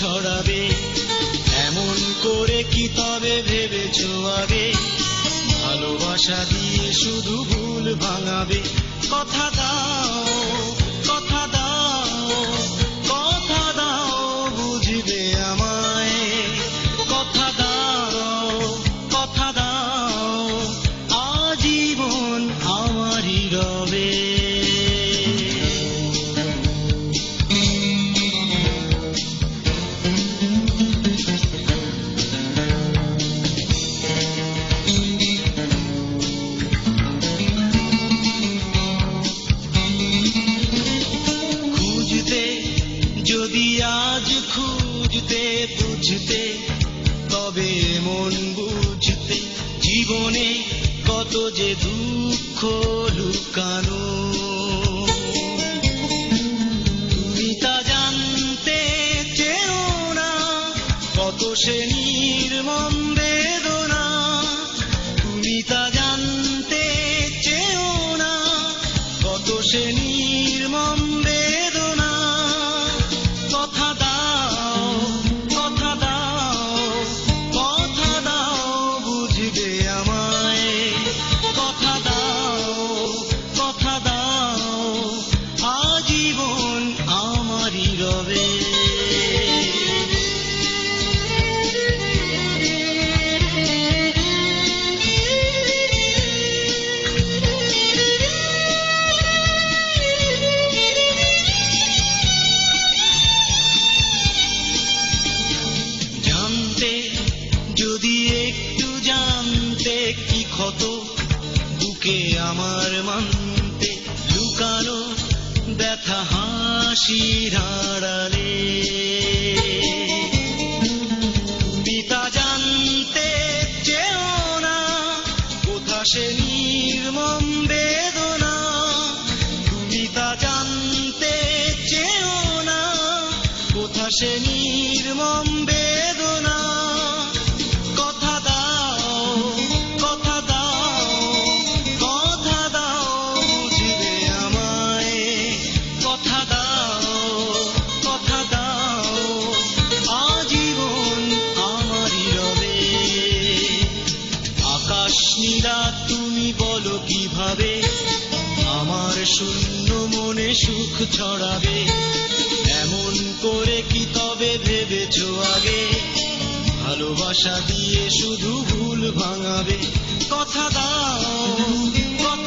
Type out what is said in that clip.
ছড়াবে, এমন করে কি তবে ভেবেছো আগে? ভালোবাসা দিয়ে শুধু ভুল ভাঙাবে। কথা দাও, কথা দাও, কথা দাও বুঝবে আমায়। কথা দাও, কথা দাও, আজীবন আমারই রবে। যদি আজ খুঁজতে বুঝতে তবে মন বুঝতে, জীবনে কত যে দুঃখ লুকানো, তুমি তা জানতে চেও না। কত সে নির্মম বেদনা, তুমি তা জানতে চেও না। কত সে নির্মম বেদনা। কথা দাও, কথা দাও, কথা দাও বুঝবে আমায়। কথা দাও, কথা দাও, আজীবন আমারই রবে। যদি একটু জানতে কি ক্ষত বুকে আমার মানতে, লুকানো ব্যথা হাসির আড়ালে, তুমি তা জানতে চেও না। কোথা সে নির্মম বেদনা, তুমি তা জানতে চেও না। কোথা সে নির্মম বেদনা। কথা দাও, কথা দাও, কথা দাও বুঝবে আমায়। কথা দাও, কথা দাও, আজীবন আমারই রবে। আকাশ নীলা তুমি বলো কিভাবে আমার শূন্য মনে সুখ ছড়াবে? এমন করে কি তবে ভেবেছো আগে? ভালোবাসা দিয়ে শুধু ভুল ভাঙাবে। কথা দাও, কথা